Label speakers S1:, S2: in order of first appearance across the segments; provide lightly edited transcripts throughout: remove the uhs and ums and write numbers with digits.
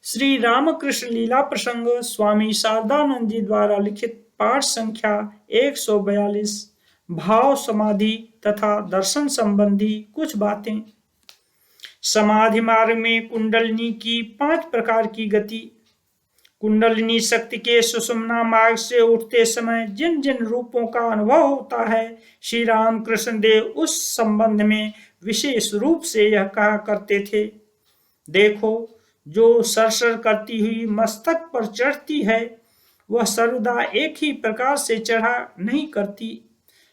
S1: श्री रामकृष्ण लीला प्रसंग स्वामी शारदानंद जी द्वारा लिखित पाठ संख्या 142 भाव समाधि तथा दर्शन संबंधी कुछ बातें। समाधि मार्ग में कुंडलिनी की 5 प्रकार की गति। कुंडलिनी शक्ति के सुषुम्ना मार्ग से उठते समय जिन जिन रूपों का अनुभव होता है, श्री रामकृष्ण देव उस संबंध में विशेष रूप से यह कहा करते थे। देखो, जो सरसर करती हुई मस्तक पर चढ़ती है, वह सर्वदा एक ही प्रकार से चढ़ा नहीं करती।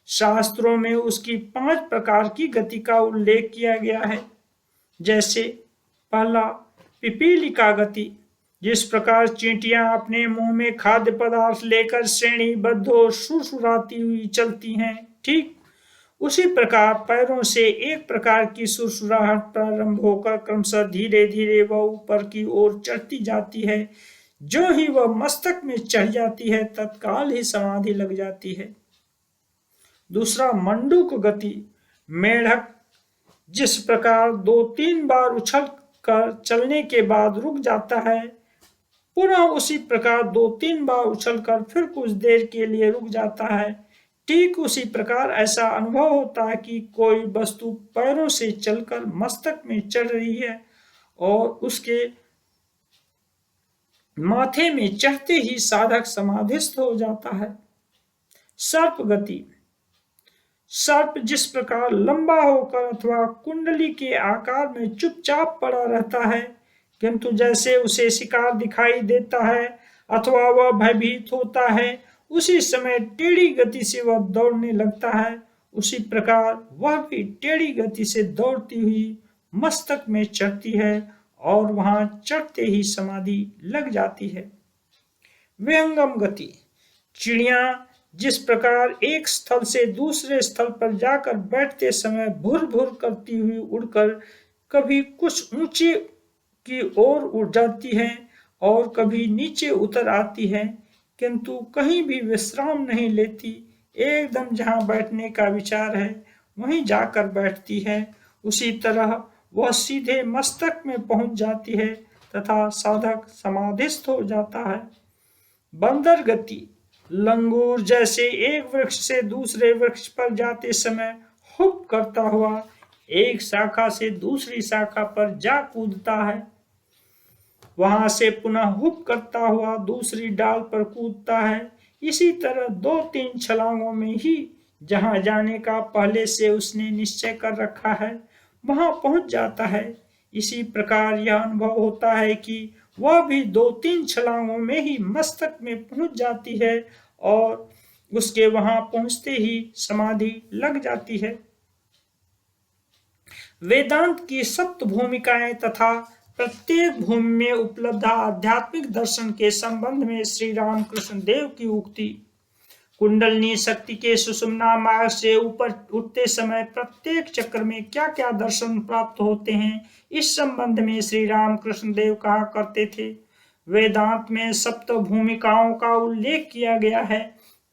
S1: शास्त्रों में उसकी 5 प्रकार की गति का उल्लेख किया गया है। जैसे पहला, पिपीलिका गति। जिस प्रकार चींटियां अपने मुंह में खाद्य पदार्थ लेकर श्रेणीबद्ध और सुरसुराती हुई चलती हैं, ठीक उसी प्रकार पैरों से एक प्रकार की सुरसुराहट प्रारंभ होकर क्रमशः धीरे धीरे वह ऊपर की ओर चढ़ती जाती है। जो ही वह मस्तक में चढ़ जाती है, तत्काल ही समाधि लग जाती है। दूसरा, मंडूक गति। मेढक जिस प्रकार 2-3 बार उछल कर चलने के बाद रुक जाता है, पुनः उसी प्रकार 2-3 बार उछलकर फिर कुछ देर के लिए रुक जाता है, ठीक उसी प्रकार ऐसा अनुभव होता है कि कोई वस्तु पैरों से चलकर मस्तक में चढ़ रही है और उसके माथे में चढ़ते ही साधक समाधिस्थ हो जाता है। सर्प गति। सर्प जिस प्रकार लंबा होकर अथवा कुंडली के आकार में चुपचाप पड़ा रहता है, किंतु जैसे उसे शिकार दिखाई देता है अथवा वह भयभीत होता है, उसी समय टेढ़ी गति से वह दौड़ने लगता है, उसी प्रकार वह भी टेढ़ी गति से दौड़ती हुई मस्तक में चढ़ती है और वहां चढ़ते ही समाधि लग जाती है। विहंगम गति। चिड़िया जिस प्रकार एक स्थल से दूसरे स्थल पर जाकर बैठते समय भुर भुर करती हुई उड़कर कभी कुछ ऊंचे की ओर उड़ जाती है और कभी नीचे उतर आती है, किंतु कहीं भी विश्राम नहीं लेती, एकदम जहां बैठने का विचार है वहीं जाकर बैठती है, उसी तरह वह सीधे मस्तक में पहुंच जाती है तथा साधक समाधिस्थ हो जाता है। बंदर गति। लंगूर जैसे एक वृक्ष से दूसरे वृक्ष पर जाते समय हुप करता हुआ एक शाखा से दूसरी शाखा पर जा कूदता है, वहां से पुनः हुप करता हुआ दूसरी डाल पर कूदता है। इसी तरह 2-3 छलांगों में ही जहां जाने का पहले से उसने निश्चय कर रखा है, वहां पहुंच जाता है। इसी प्रकार यह अनुभव होता है कि वह भी 2-3 छलांगों में ही मस्तक में पहुंच जाती है और उसके वहां पहुंचते ही समाधि लग जाती है। वेदांत की 7 भूमिकाएं तथा प्रत्येक भूमि में उपलब्ध आध्यात्मिक दर्शन के संबंध में श्री रामकृष्ण देव की उक्ति। कुंडलिनी शक्ति के सुषुम्ना मार्ग से ऊपर उठते समय प्रत्येक चक्र में क्या क्या दर्शन प्राप्त होते हैं, इस संबंध में श्री रामकृष्ण देव कहा करते थे। वेदांत में 7 भूमिकाओं का उल्लेख किया गया है।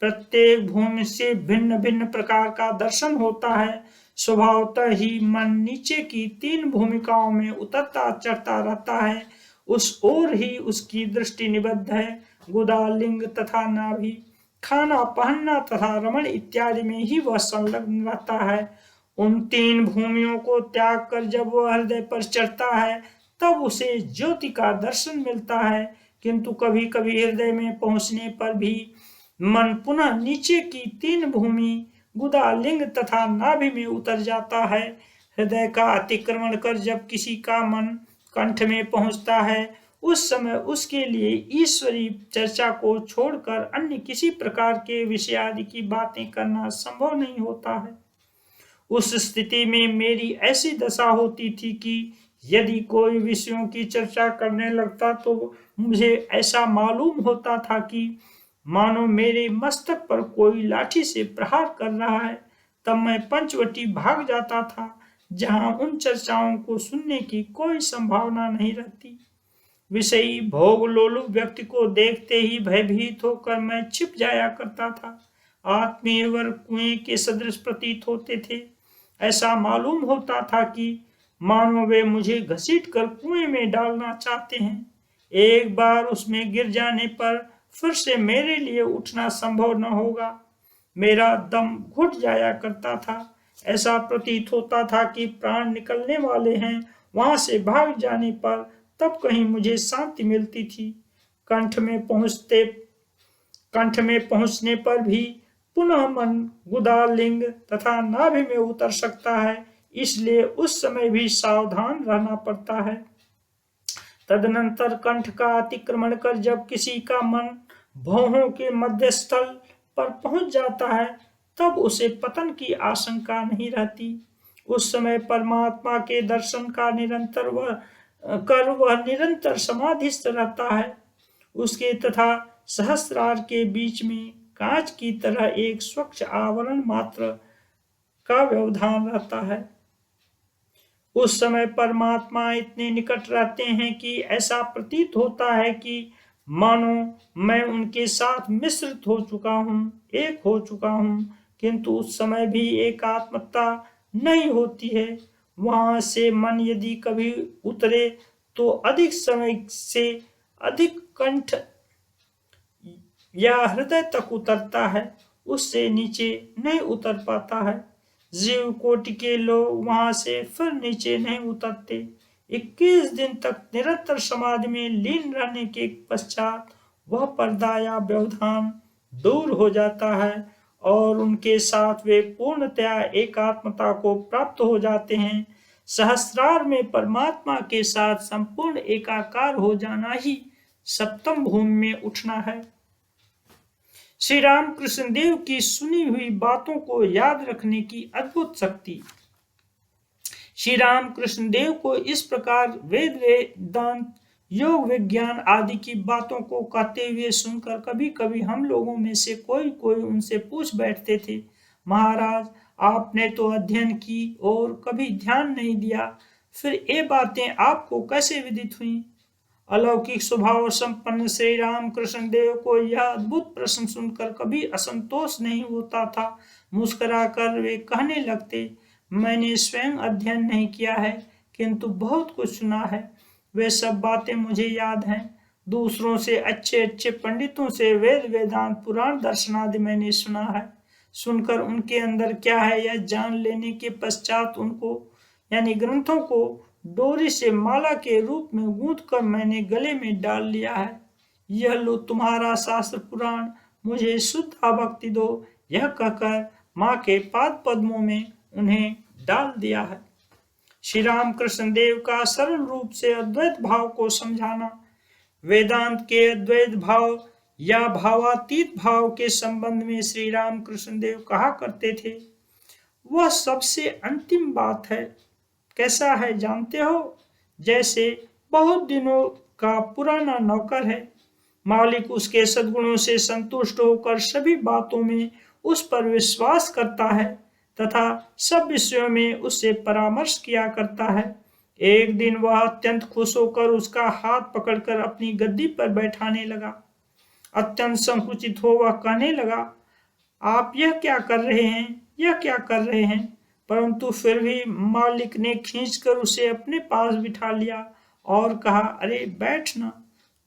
S1: प्रत्येक भूमि से भिन्न भिन्न प्रकार का दर्शन होता है। स्वभावतः ही मन नीचे की 3 भूमिकाओं में उतरता चढ़ता रहता है, उस ओर ही उसकी दृष्टि निबद्ध है। गुदा, लिंग तथा नाभि, खाना पहनना तथा रमण इत्यादि में ही वह संलग्न रहता है। उन 3 भूमियों को त्याग कर जब वह हृदय पर चढ़ता है, तब उसे ज्योति का दर्शन मिलता है, किंतु कभी कभी हृदय में पहुंचने पर भी मन पुनः नीचे की 3 भूमि गुदा, लिंग तथा नाभि में उतर जाता है। हृदय का अतिक्रमण कर जब किसी का मन कंठ में पहुंचता है, उस समय उसके लिए ईश्वरीय चर्चा को छोड़कर अन्य किसी प्रकार के विषय आदि की बातें करना संभव नहीं होता है। उस स्थिति में मेरी ऐसी दशा होती थी कि यदि कोई विषयों की चर्चा करने लगता तो मुझे ऐसा मालूम होता था कि मानो मेरे मस्तक पर कोई लाठी से प्रहार कर रहा है। तब मैं पंचवटी भाग जाता था, जहां उन चर्चाओं को सुनने की कोई संभावना नहीं रहती। विषयी भोग लोलुप व्यक्ति को देखते ही भयभीत होकर मैं छिप जाया करता था। आत्मीय वर कुएं के सदृश प्रतीत होते थे। ऐसा मालूम होता था कि मानो वे मुझे घसीट कर कुएं में डालना चाहते हैं, एक बार उसमें गिर जाने पर फिर से मेरे लिए उठना संभव न होगा। मेरा दम घुट जाया करता था। ऐसा प्रतीत होता था कि प्राण निकलने वाले हैं। वहां से भाग जाने पर तब कहीं मुझे शांति मिलती थी। कंठ में पहुंचते कंठ में पहुंचने पर भी पुनः मन गुदा लिंग तथा नाभि में उतर सकता है, इसलिए उस समय भी सावधान रहना पड़ता है। तदनंतर कंठ का अतिक्रमण कर जब किसी का मन भौहों के मध्य स्थल पर पहुंच जाता है, तब उसे पतन की आशंका नहीं रहती। उस समय परमात्मा के दर्शन का वह निरंतर समाधिस्थ रहता है। उसके तथा सहस्रार के बीच में कांच की तरह एक स्वच्छ आवरण मात्र का व्यवधान रहता है। उस समय परमात्मा इतने निकट रहते हैं कि ऐसा प्रतीत होता है कि मानो मैं उनके साथ मिश्रित हो चुका हूँ, एक हो चुका हूँ, किंतु उस समय भी एकात्मता नहीं होती है। वहां से मन यदि कभी उतरे तो अधिक समय से अधिक कंठ या हृदय तक उतरता है, उससे नीचे नहीं उतर पाता है। जीव कोटि के लोग वहां से फिर नीचे नहीं उतरते। 21 दिन तक निरंतर समाधि में लीन रहने के पश्चात वह पर्दा या व्यवधान दूर हो जाता है और उनके साथ वे पूर्णतया एकात्मता को प्राप्त हो जाते हैं। सहस्रार में परमात्मा के साथ संपूर्ण एकाकार हो जाना ही सप्तम भूमि में उठना है। श्री राम कृष्ण देव की सुनी हुई बातों को याद रखने की अद्भुत शक्ति। श्री राम कृष्ण देव को इस प्रकार वेद वेदांत योग विज्ञान आदि की बातों को कहते हुए सुनकर कभी कभी हम लोगों में से कोई कोई उनसे पूछ बैठते थे, महाराज आपने तो अध्ययन की और कभी ध्यान नहीं दिया, फिर ये बातें आपको कैसे विदित हुई? अलौकिक स्वभाव संपन्न श्री राम कृष्ण देव को यह अद्भुत प्रश्न सुनकर कभी असंतोष नहीं होता था। मुस्कुराकर वे कहने लगते, मैंने स्वयं अध्ययन नहीं किया है, किंतु बहुत कुछ सुना है। वे सब बातें मुझे याद हैं। दूसरों से अच्छे अच्छे पंडितों से वेद वेदांत पुराण दर्शन आदि मैंने सुना है। सुनकर उनके अंदर क्या है यह जान लेने के पश्चात उनको यानी ग्रंथों को डोरी से माला के रूप में गूंथ कर मैंने गले में डाल लिया है। यह लो तुम्हारा शास्त्र पुराण, मुझे शुद्ध भक्ति दो, यह कहकर माँ के पाद पद्मों में उन्हें डाल दिया है। श्री राम कृष्ण देव का सरल रूप से अद्वैत भाव को समझाना। वेदांत के अद्वैत भाव या भावातीत भाव के संबंध में श्री राम कृष्ण देव कहा करते थे, वह सबसे अंतिम बात है। कैसा है जानते हो? जैसे बहुत दिनों का पुराना नौकर है, मालिक उसके सद्गुणों से संतुष्ट होकर सभी बातों में उस पर विश्वास करता है तथा सब विषयों में उससे परामर्श किया करता है। एक दिन वह अत्यंत खुश होकर उसका हाथ पकड़कर अपनी गद्दी पर बैठाने लगा। अत्यंत संकुचित हो वह कहने लगा, आप यह क्या कर रहे हैं, यह क्या कर रहे हैं? परंतु फिर भी मालिक ने खींचकर उसे अपने पास बिठा लिया और कहा, अरे बैठ ना,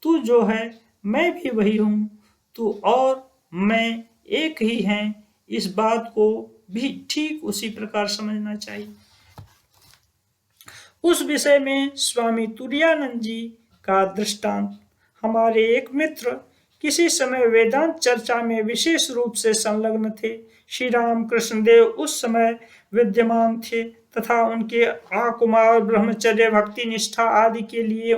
S1: तू जो है मैं भी वही हूँ, तू और मैं एक ही हैं। इस बात को भी ठीक उसी प्रकार समझना चाहिए। उस विषय में स्वामी तुरायानंद जी का दृष्टांत। हमारे एक मित्र किसी समय वेदांत चर्चा में विशेष रूप से संलग्न थे। श्री राम कृष्ण देव उस समय विद्यमान थे तथा उनके आकुमार ब्रह्मचर्य भक्ति निष्ठा आदि के लिए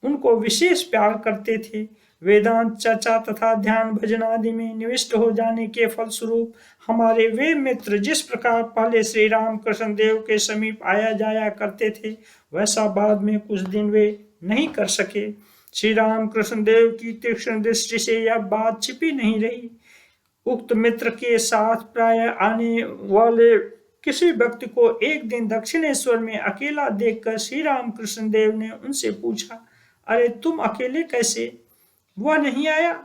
S1: उनको विशेष प्यार करते थे। वेदांत चर्चा तथा ध्यान भजन आदि में निविष्ट हो जाने के फलस्वरूप हमारे वे मित्र जिस प्रकार पहले श्री राम कृष्ण देव के समीप आया जाया करते थे, वैसा बाद में कुछ दिन वे नहीं कर सके। श्री राम कृष्ण देव की तीक्ष्ण दृष्टि से यह बात छिपी नहीं रही। उक्त मित्र के साथ प्राय आने वाले किसी व्यक्ति को एक दिन दक्षिणेश्वर में अकेला देखकर श्री राम कृष्ण देव ने उनसे पूछा, अरे तुम अकेले कैसे? वह नहीं आया?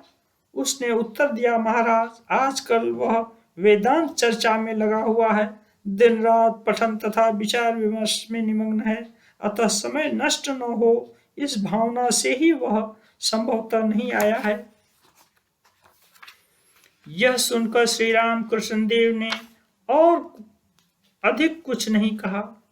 S1: उसने उत्तर दिया, महाराज आजकल वह वेदांत चर्चा में लगा हुआ है, दिन रात पठन तथा विचार विमर्श में निमग्न है, अतः समय नष्ट न हो इस भावना से ही वह संभवतः नहीं आया है। यह सुनकर श्री राम कृष्ण देव ने और अधिक कुछ नहीं कहा।